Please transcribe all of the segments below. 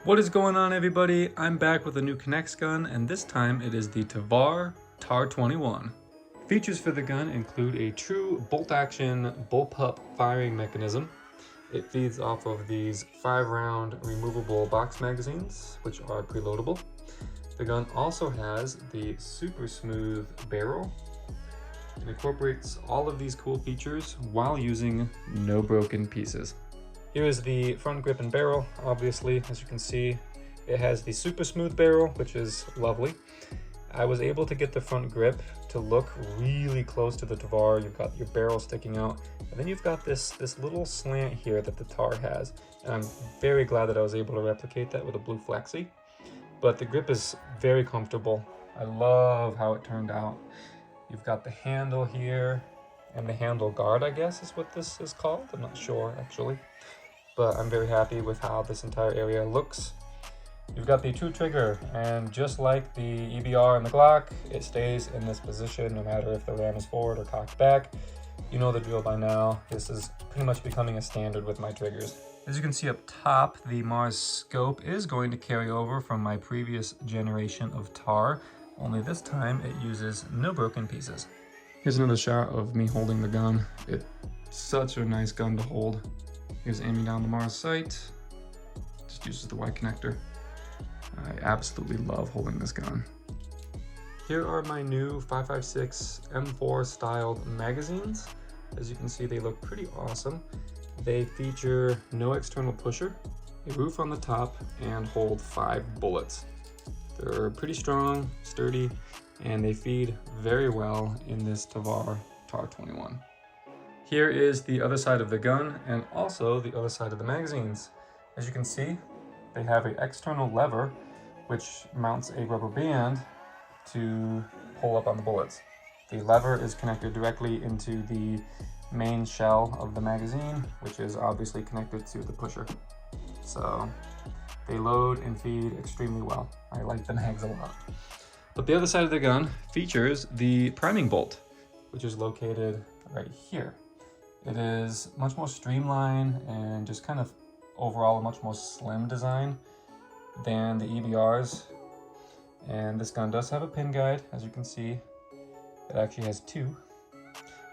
What is going on, everybody? I'm back with a new NEX gun, and this time it is the TAR-21. Features for the gun include a true bolt-action bullpup firing mechanism. It feeds off of these 5-round removable box magazines, which are pre-loadable. The gun also has the super smooth barrel. It incorporates all of these cool features while using no broken pieces. Here is the front grip and barrel. Obviously, as you can see, it has the super smooth barrel, which is lovely. I was able to get the front grip to look really close to the TAR. You've got your barrel sticking out, and then you've got this little slant here that the TAR has. And I'm very glad that I was able to replicate that with a blue flexi. But the grip is very comfortable. I love how it turned out. You've got the handle here, and the handle guard, I guess is what this is called. I'm not sure, actually. But I'm very happy with how this entire area looks. You've got the true trigger, and just like the EBR and the Glock, it stays in this position no matter if the ram is forward or cocked back. You know the drill by now. This is pretty much becoming a standard with my triggers. As you can see up top, the Mars scope is going to carry over from my previous generation of TAR, only this time it uses no broken pieces. Here's another shot of me holding the gun. It's such a nice gun to hold. Here's aiming down the Mars sight. Just uses the Y connector. I absolutely love holding this gun. Here are my new 5.56 M4 styled magazines. As you can see, they look pretty awesome. They feature no external pusher, a roof on the top, and hold 5 bullets. They're pretty strong, sturdy, and they feed very well in this TAR-21. Here is the other side of the gun and also the other side of the magazines. As you can see, they have an external lever which mounts a rubber band to pull up on the bullets. The lever is connected directly into the main shell of the magazine, which is obviously connected to the pusher. So they load and feed extremely well. I like the mags a lot. But the other side of the gun features the priming bolt, which is located right here. It is much more streamlined and just kind of overall a much more slim design than the EBRs. And this gun does have a pin guide, as you can see. It actually has 2.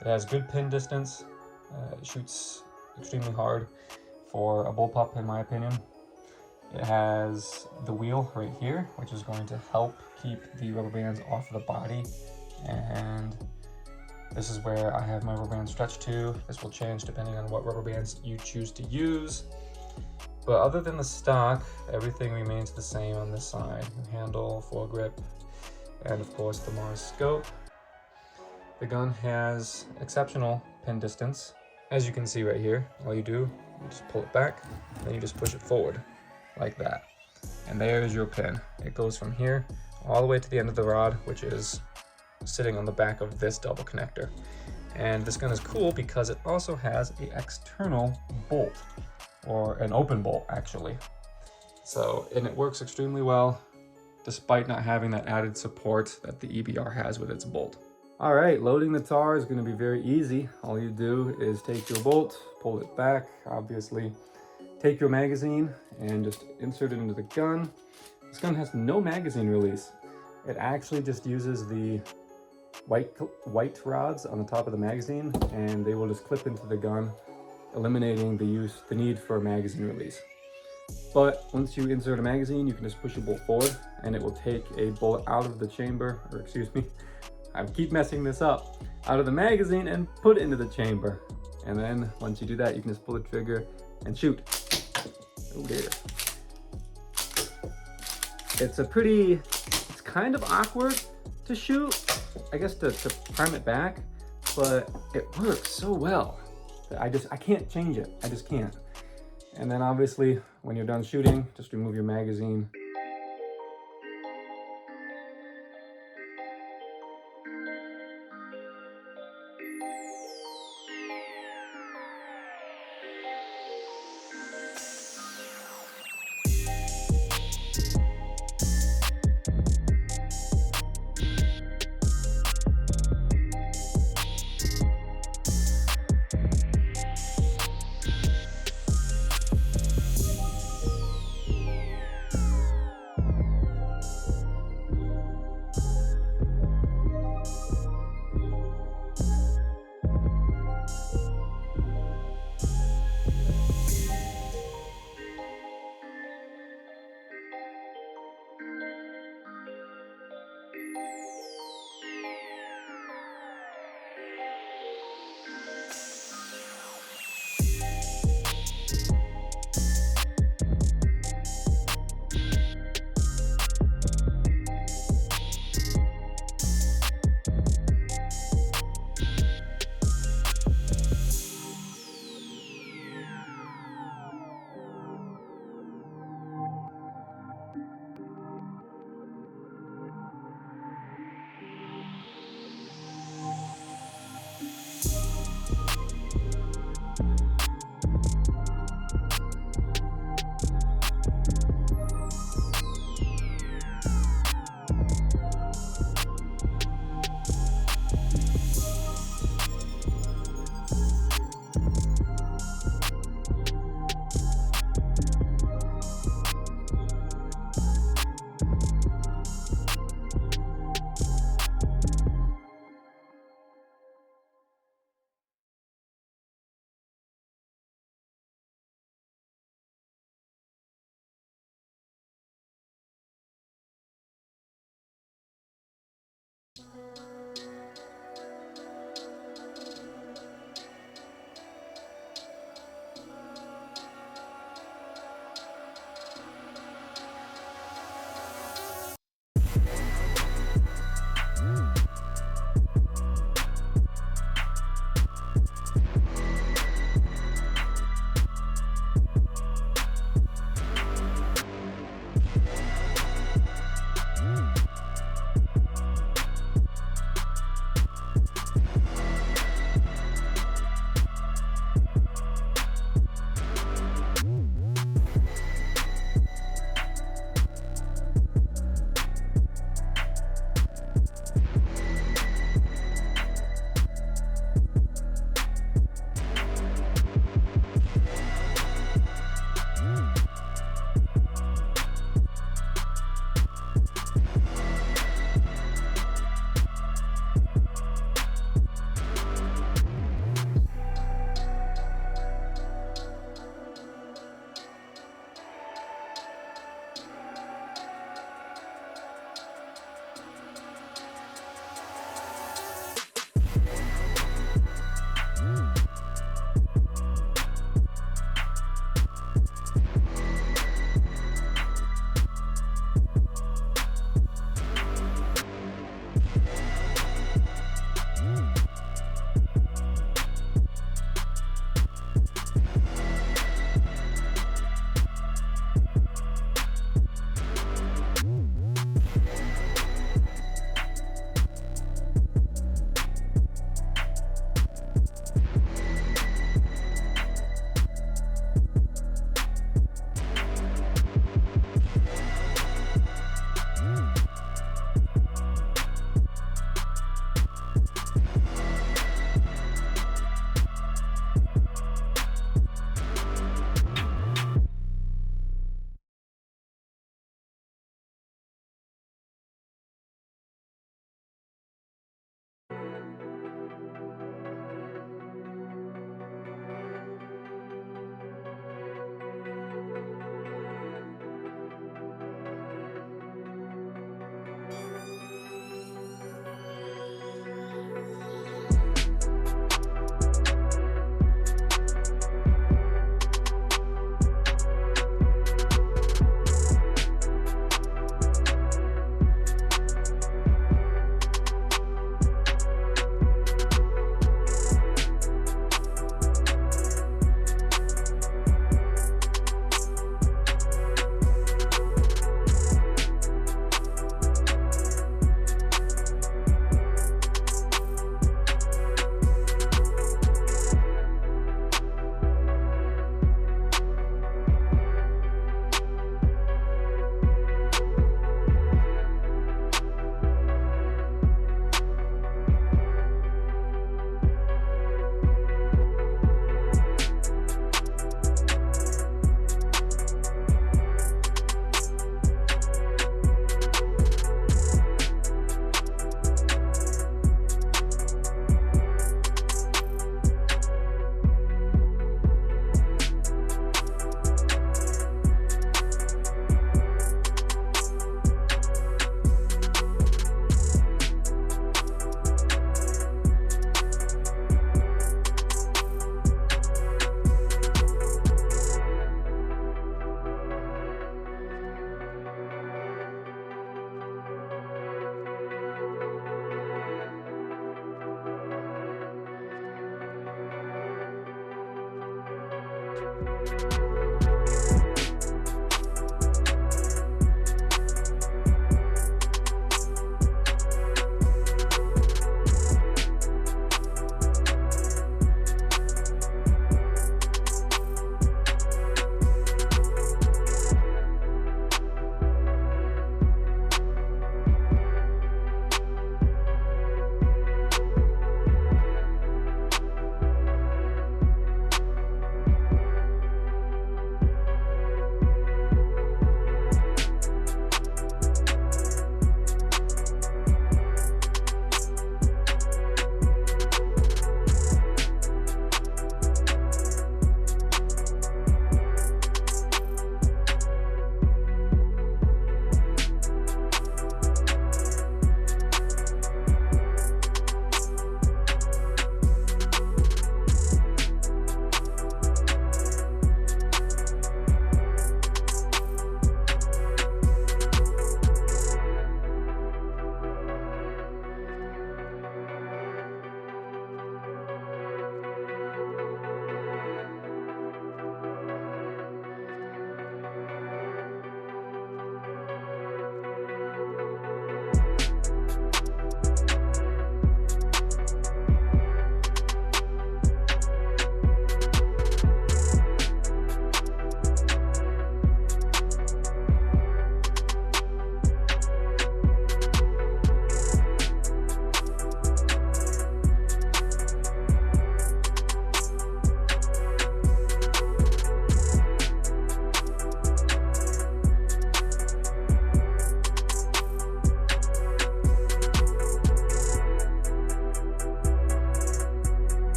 It has good pin distance. It shoots extremely hard for a bullpup, in my opinion. It has the wheel right here, which is going to help keep the rubber bands off the body. And this is where I have my rubber band stretched to. This will change depending on what rubber bands you choose to use. But other than the stock, everything remains the same on this side. Your handle, foregrip, and of course the Mars scope. The gun has exceptional pin distance. As you can see right here, all you do, you just pull it back, and then you just push it forward, like that. And there's your pin. It goes from here all the way to the end of the rod, which is sitting on the back of this double connector. And this gun is cool because it also has an external bolt, or an open bolt actually. And it works extremely well despite not having that added support that the EBR has with its bolt. All right, loading the TAR is going to be very easy. All you do is take your bolt, pull it back, obviously, take your magazine and just insert it into the gun. This gun has no magazine release. It actually just uses the white rods on the top of the magazine, and they will just clip into the gun, eliminating the need for a magazine release. But once you insert a magazine, you can just push a bolt forward and it will take a bullet out of the chamber, or excuse me, I keep messing this up, out of the magazine and put it into the chamber. And then once you do that, you can just pull the trigger and shoot. Oh dear. It's kind of awkward to shoot, I guess to prime it back, but it works so well. I can't change it. I just can't. And then obviously when you're done shooting, just remove your magazine.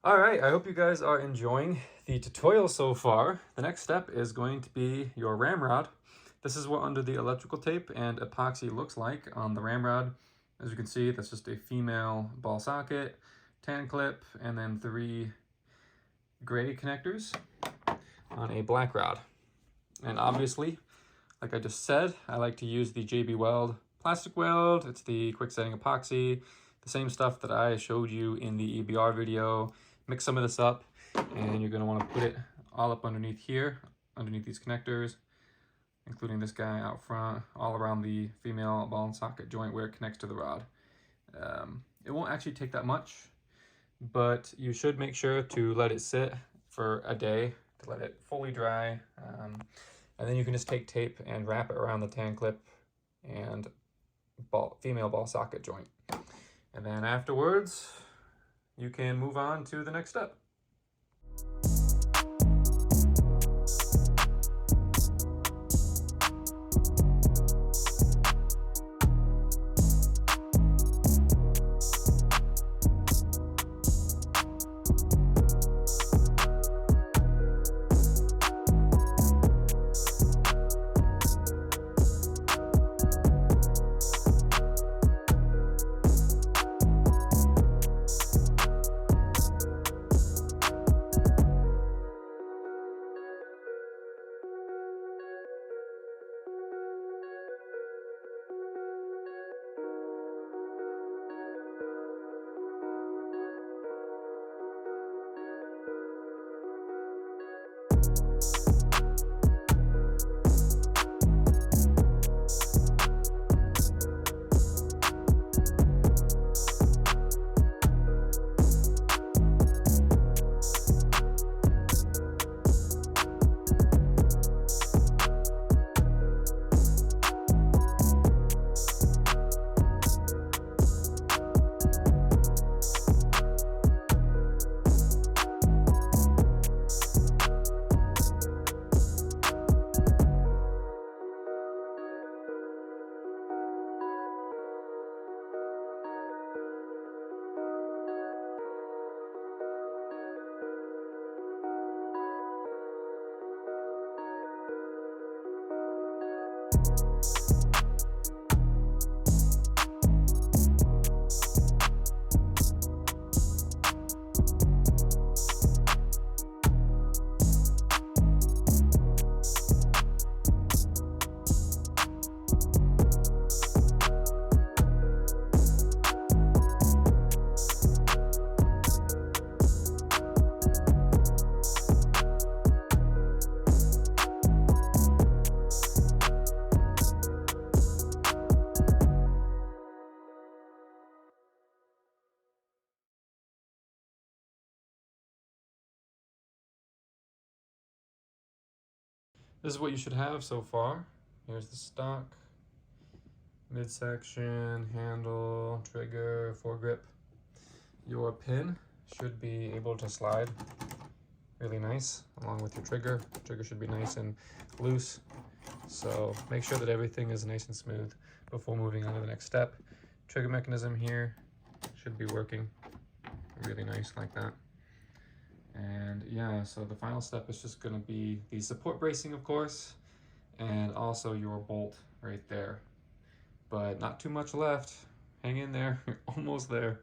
All right, I hope you guys are enjoying the tutorial so far. The next step is going to be your ramrod. This is what under the electrical tape and epoxy looks like on the ramrod. As you can see, that's just a female ball socket, tan clip, and then 3 gray connectors on a black rod. And obviously, like I just said, I like to use the JB Weld plastic weld. It's the quick setting epoxy, the same stuff that I showed you in the EBR video. Mix some of this up, and you're gonna wanna put it all up underneath here, underneath these connectors, including this guy out front, all around the female ball and socket joint where it connects to the rod. It won't actually take that much, but you should make sure to let it sit for a day to let it fully dry. And then you can just take tape and wrap it around the tan clip and female ball socket joint. And then afterwards, you can move on to the next step. This is what you should have so far. Here's the stock, midsection, handle, trigger, foregrip. Your pin should be able to slide really nice along with your trigger. Trigger should be nice and loose. So make sure that everything is nice and smooth before moving on to the next step. Trigger mechanism here should be working really nice like that. And yeah, so the final step is just going to be the support bracing, of course, and also your bolt right there. But not too much left. Hang in there, you're almost there.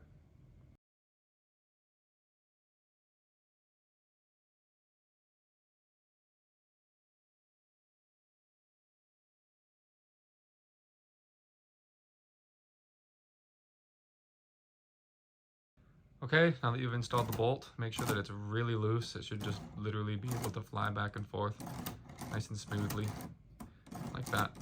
Okay, now that you've installed the bolt, make sure that it's really loose. It should just literally be able to fly back and forth nice and smoothly, like that.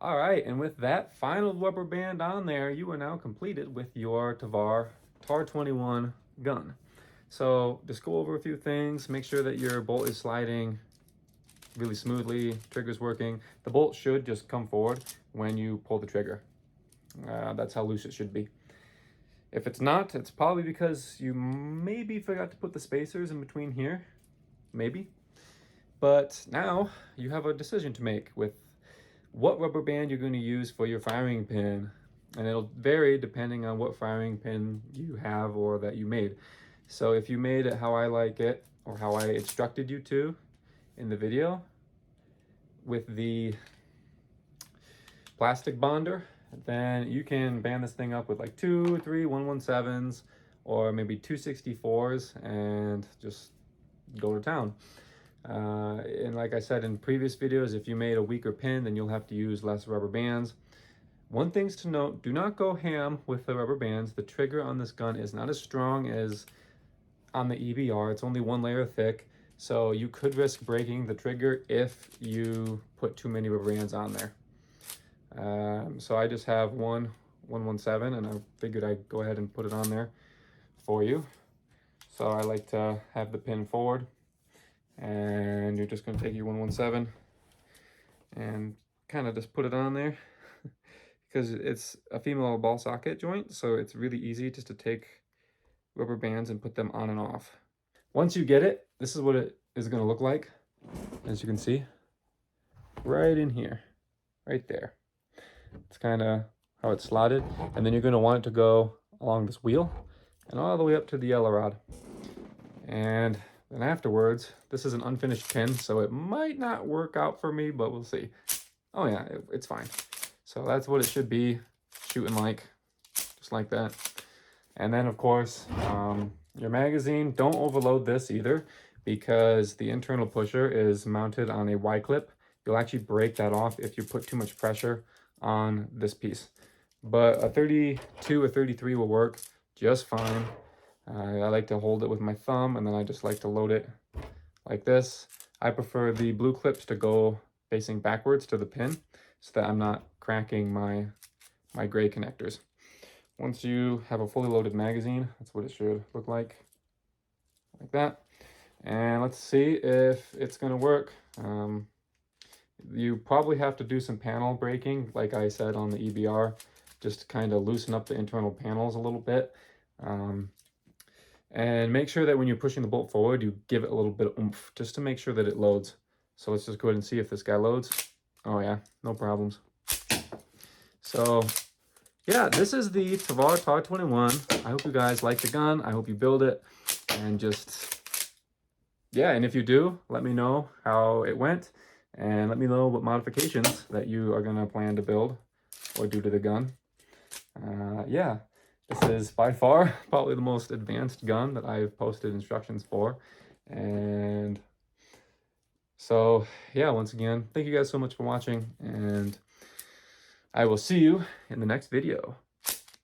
All right, and with that final rubber band on there, you are now completed with your TAR-21 gun. So just go over a few things, make sure that your bolt is sliding really smoothly, trigger's working. The bolt should just come forward when you pull the trigger. That's how loose it should be. If it's not, it's probably because you maybe forgot to put the spacers in between here, maybe. But now you have a decision to make with what rubber band you're going to use for your firing pin. And it'll vary depending on what firing pin you have or that you made. So if you made it how I like it, or how I instructed you to in the video, with the plastic bonder, then you can band this thing up with like 2, 3, 117s, or maybe 264s, and just go to town. And like I said in previous videos, if you made a weaker pin, then you'll have to use less rubber bands. One thing's to note, do not go ham with the rubber bands. The trigger on this gun is not as strong as on the EBR. It's only 1 layer thick, so you could risk breaking the trigger if you put too many rubber bands on there. So I just have 117, and I figured I'd go ahead and put it on there for you. So I like to have the pin forward, and you're just going to take your 117 and kind of just put it on there because it's a female ball socket joint, so it's really easy just to take rubber bands and put them on and off. Once you get it, this is what it is going to look like, as you can see right in here, right there. It's kind of how it's slotted, and then you're going to want it to go along this wheel and all the way up to the yellow rod. And then afterwards, this is an unfinished pin, so it might not work out for me, but we'll see. Oh yeah, it's fine. So that's what it should be, shooting like, just like that. And then of course, your magazine, don't overload this either, because the internal pusher is mounted on a Y-clip. You'll actually break that off if you put too much pressure on this piece. But a 32 or 33 will work just fine. I like to hold it with my thumb, and then I just like to load it like this. I prefer the blue clips to go facing backwards to the pin so that I'm not cracking my gray connectors. Once you have a fully loaded magazine, that's what it should look like that. And let's see if it's gonna work. You probably have to do some panel breaking, like I said on the EBR, just to kind of loosen up the internal panels a little bit. And make sure that when you're pushing the bolt forward, you give it a little bit of oomph, just to make sure that it loads. So let's just go ahead and see if this guy loads. Oh yeah, no problems. So yeah, this is the TAR-21. I hope you guys like the gun. I hope you build it, and just, yeah, and if you do, let me know how it went, and let me know what modifications that you are gonna plan to build or do to the gun. Yeah, this is by far probably the most advanced gun that I've posted instructions for. And so yeah, once again, thank you guys so much for watching, and I will see you in the next video.